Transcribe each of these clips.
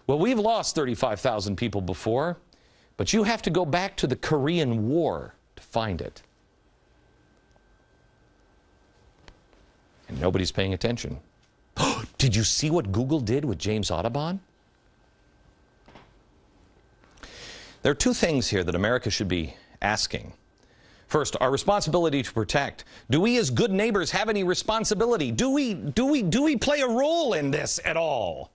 Well, we've lost 35,000 people before, but you have to go back to the Korean War to find it. And nobody's paying attention. Did you see what Google did with James Audubon? There are two things here that America should be asking. First, our responsibility to protect. Do we as good neighbors have any responsibility? Do we play a role in this at all?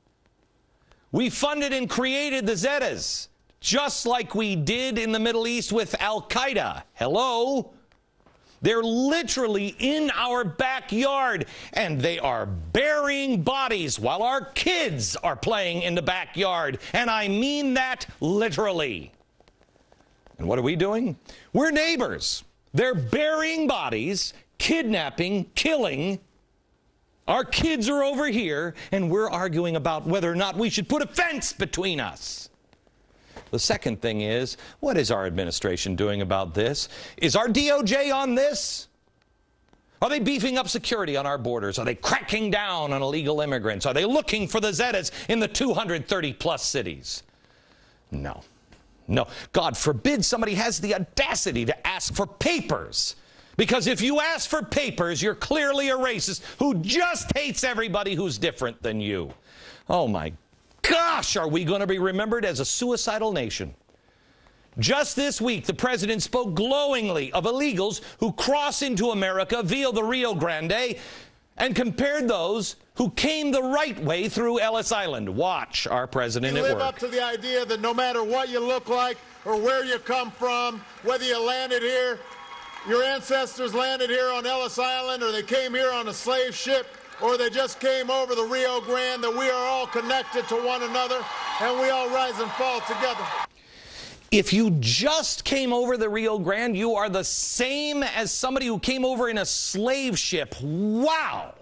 We funded and created the Zetas, just like we did in the Middle East with Al-Qaeda. Hello? They're literally in our backyard, and they are burying bodies while our kids are playing in the backyard. And I mean that literally. And what are we doing? We're neighbors. They're burying bodies, kidnapping, killing. Our kids are over here, and we're arguing about whether or not we should put a fence between us. The second thing is, what is our administration doing about this? Is our DOJ on this? Are they beefing up security on our borders? Are they cracking down on illegal immigrants? Are they looking for the Zetas in the 230-plus cities? No. No. God forbid somebody has the audacity to ask for papers. Because if you ask for papers, you're clearly a racist who just hates everybody who's different than you. Oh, my gosh, are we going to be remembered as a suicidal nation? Just this week, the president spoke glowingly of illegals who cross into America via the Rio Grande and compared those who came the right way through Ellis Island. Watch our president at work. You live up to the idea that no matter what you look like or where you come from, whether you landed here, your ancestors landed here on Ellis Island, or they came here on a slave ship, or they just came over the Rio Grande, that we are all connected to one another, and we all rise and fall together. If you just came over the Rio Grande, you are the same as somebody who came over in a slave ship. Wow!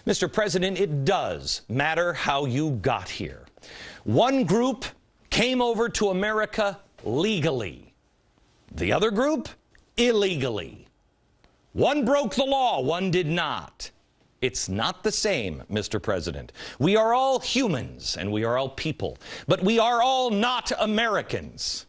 Mr. President, it does matter how you got here. One group came over to America legally. The other group, illegally. One broke the law, one did not. It's not the same, Mr. President. We are all humans and we are all people, but we are all not Americans.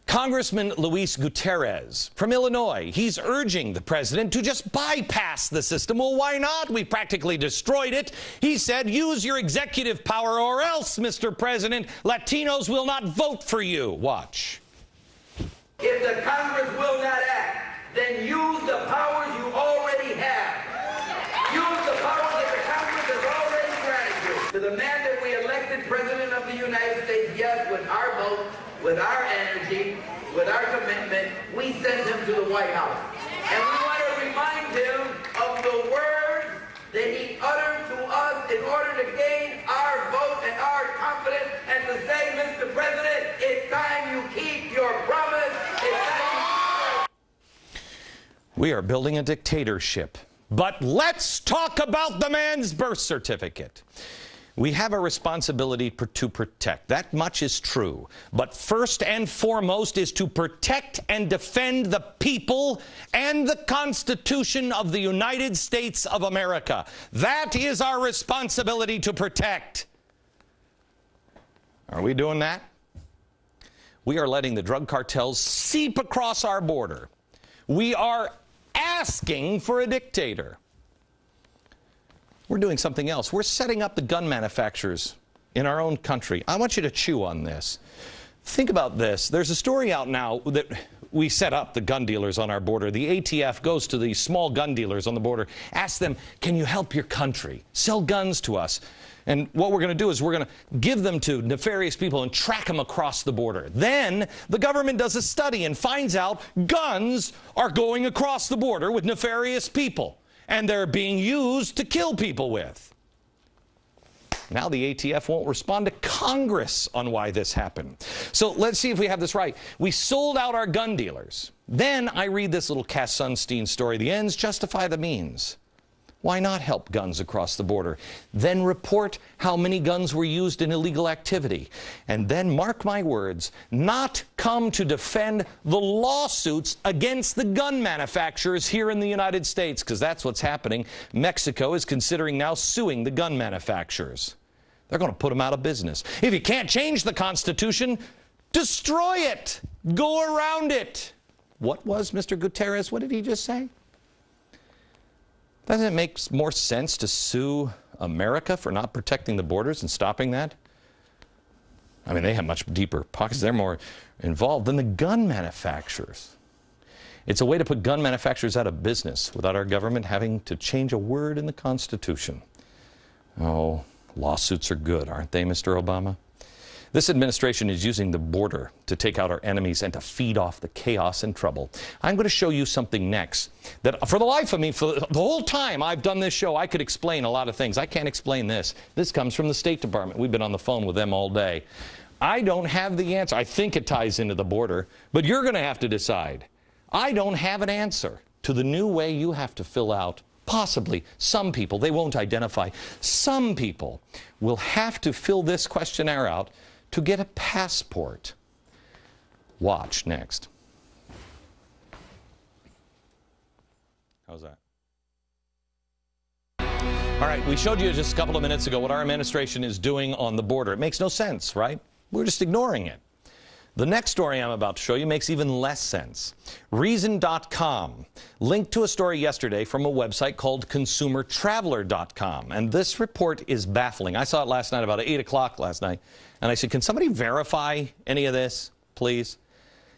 Congressman Luis Gutierrez from Illinois, he's urging the president to just bypass the system. Well, why not? We practically destroyed it. He said, use your executive power or else, Mr. President, Latinos will not vote for you. Watch. If the Congress will not act, then use the powers you already have. Use the powers that the Congress has already granted you. To the man that we elected President of the United States, yes, with our vote, with our energy, with our commitment, we sent him to the White House. And we want to remind him of the words that he uttered to us in order to gain our vote and our confidence, and to say, Mr. President, it's time you keep your promise. It's time you... We are building a dictatorship. But let's talk about the man's birth certificate. We have a responsibility to protect. That much is true. But first and foremost is to protect and defend the people and the Constitution of the United States of America. That is our responsibility to protect. Are we doing that? We are letting the drug cartels seep across our border. We are asking for a dictator. We're doing something else. We're setting up the gun manufacturers in our own country. I want you to chew on this. Think about this. There's a story out now that we set up the gun dealers on our border. The ATF goes to the small gun dealers on the border, asks them, can you help your country? Sell guns to us. And what we're going to do is we're going to give them to nefarious people and track them across the border. Then the government does a study and finds out guns are going across the border with nefarious people, and they're being used to kill people with. Now the ATF won't respond to Congress on why this happened. So let's see if we have this right. We sold out our gun dealers. Then I read this little Cass Sunstein story. The ends justify the means. Why not help guns across the border? Then report how many guns were used in illegal activity. And then, mark my words, not come to defend the lawsuits against the gun manufacturers here in the United States, because that's what's happening. Mexico is considering now suing the gun manufacturers. They're going to put them out of business. If you can't change the Constitution, destroy it. Go around it. What was Mr. Guterres? What did he just say? Doesn't it make more sense to sue America for not protecting the borders and stopping that? I mean, they have much deeper pockets. They're more involved than the gun manufacturers. It's a way to put gun manufacturers out of business without our government having to change a word in the Constitution. Oh, lawsuits are good, aren't they, Mr. Obama? This administration is using the border to take out our enemies and to feed off the chaos and trouble. I'm going to show you something next that, for the life of me, for the whole time I've done this show, I could explain a lot of things. I can't explain this. This comes from the State Department. We've been on the phone with them all day. I don't have the answer. I think it ties into the border, but you're going to have to decide. I don't have an answer to the new way you have to fill out. Possibly some people, they won't identify, some people will have to fill this questionnaire out to get a passport. Watch next. How's that? All right, we showed you just a couple of minutes ago what our administration is doing on the border. It makes no sense, right? We're just ignoring it. The next story I'm about to show you makes even less sense. Reason.com linked to a story yesterday from a website called consumertraveler.com. And this report is baffling. I saw it last night about 8 o'clock last night. And I said, can somebody verify any of this, please?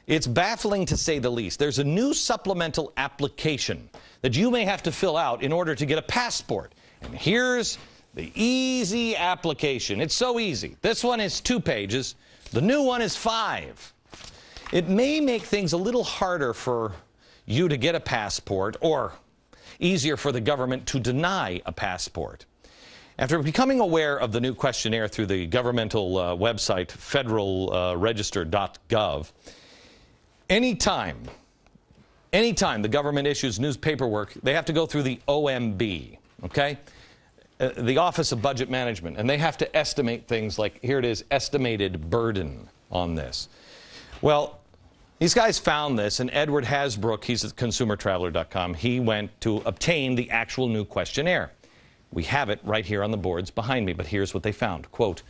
It's baffling to say the least. There's a new supplemental application that you may have to fill out in order to get a passport. And here's the easy application. It's so easy. This one is 2 pages. The new one is 5. It may make things a little harder for you to get a passport or easier for the government to deny a passport. After becoming aware of the new questionnaire through the governmental website federalregister.gov, anytime the government issues news paperwork, they have to go through the OMB, okay? The Office of Budget Management, and they have to estimate things like, here it is, estimated burden on this. Well, these guys found this, and Edward Hasbrook, he's at consumertraveler.com, he went to obtain the actual new questionnaire. We have it right here on the boards behind me, but here's what they found. Quote,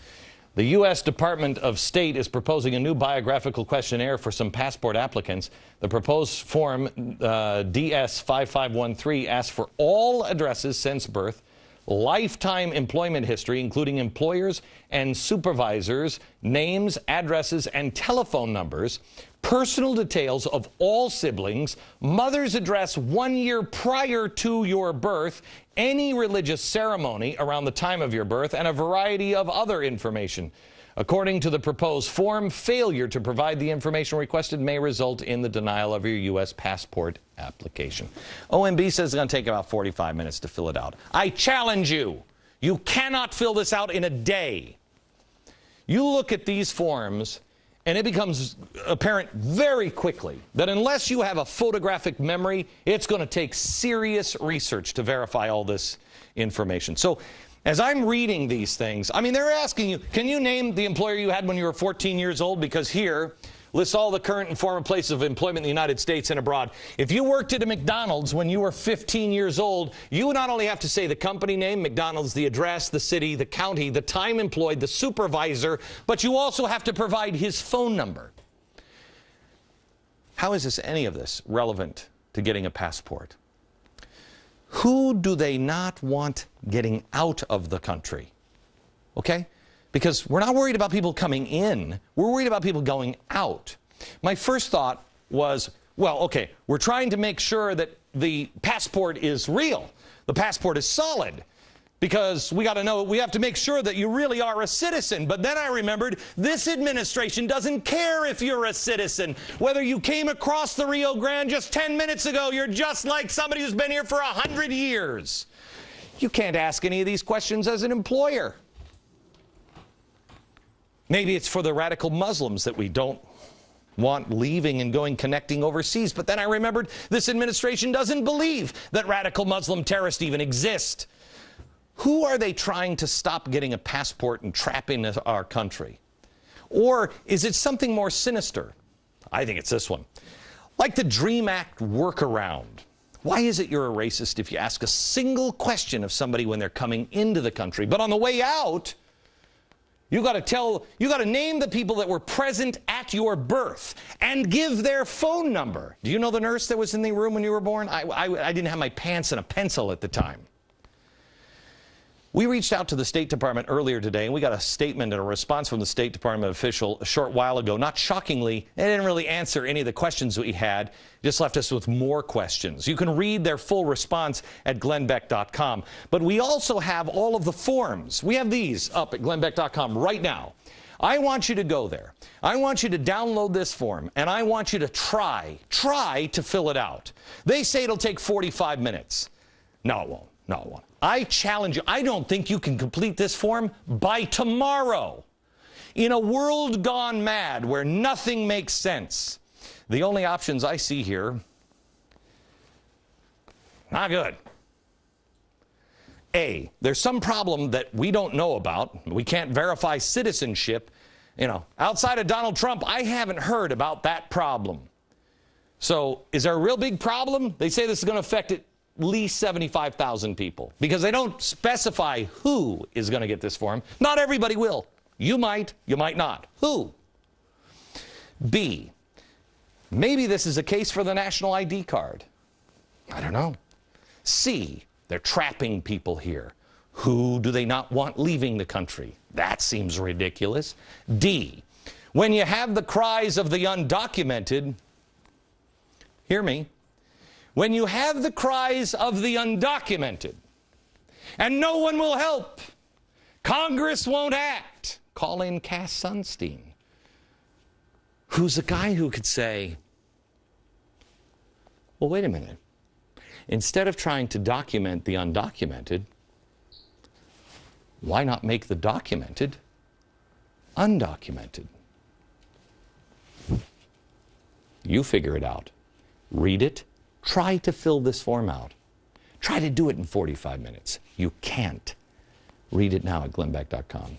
the U.S. Department of State is proposing a new biographical questionnaire for some passport applicants. The proposed form DS5513 asks for all addresses since birth, lifetime employment history, including employers and supervisors, names, addresses, and telephone numbers, personal details of all siblings, mother's address 1 year prior to your birth, any religious ceremony around the time of your birth, and a variety of other information. According to the proposed form, failure to provide the information requested may result in the denial of your U.S. passport application. OMB says it's going to take about 45 minutes to fill it out. I challenge you. You cannot fill this out in a day. You look at these forms, and it becomes apparent very quickly that unless you have a photographic memory, it's going to take serious research to verify all this information. So, as I'm reading these things, I mean, they're asking you, can you name the employer you had when you were 14 years old? Because here lists all the current and former places of employment in the United States and abroad. If you worked at a McDonald's when you were 15 years old, you not only have to say the company name, McDonald's, the address, the city, the county, the time employed, the supervisor, but you also have to provide his phone number. How is any of this relevant to getting a passport? Who do they not want getting out of the country? Okay? Because we're not worried about people coming in. We're worried about people going out. My first thought was, well, okay, we're trying to make sure that the passport is real. The passport is solid. Because we got to know, we have to make sure that you really are a citizen. But then I remembered, this administration doesn't care if you're a citizen. Whether you came across the Rio Grande just 10 minutes ago, you're just like somebody who's been here for 100 years. You can't ask any of these questions as an employer. Maybe it's for the radical Muslims that we don't want leaving and going connecting overseas. But then I remembered, this administration doesn't believe that radical Muslim terrorists even exist. Who are they trying to stop getting a passport and trap in our country? Or is it something more sinister? I think it's this one. Like the DREAM Act workaround. Why is it you're a racist if you ask a single question of somebody when they're coming into the country, but on the way out, You got to name the people that were present at your birth and give their phone number. Do you know the nurse that was in the room when you were born? I didn't have my pants and a pencil at the time. We reached out to the State Department earlier today, and we got a statement and a response from the State Department official a short while ago. Not shockingly, they didn't really answer any of the questions we had, just left us with more questions. You can read their full response at glennbeck.com. But we also have all of the forms. We have these up at glennbeck.com right now. I want you to go there. I want you to download this form, and I want you to try to fill it out. They say it'll take 45 minutes. No, it won't. No, it won't. I challenge you. I don't think you can complete this form by tomorrow. In a world gone mad where nothing makes sense, the only options I see here, not good. A, there's some problem that we don't know about. We can't verify citizenship. Outside of Donald Trump, I haven't heard about that problem. So is there a real big problem? They say this is going to affect at least 75,000 people because they don't specify who is going to get this form. Not everybody will. You might not. Who? B, maybe this is a case for the national ID card. I don't know. C, they're trapping people here. Who do they not want leaving the country? That seems ridiculous. D, when you have the cries of the undocumented, hear me, when you have the cries of the undocumented and no one will help, Congress won't act, call in Cass Sunstein, who's a guy who could say, well, wait a minute. Instead of trying to document the undocumented, why not make the documented undocumented? You figure it out. Read it. Try to fill this form out. Try to do it in 45 minutes. You can't. Read it now at glennbeck.com.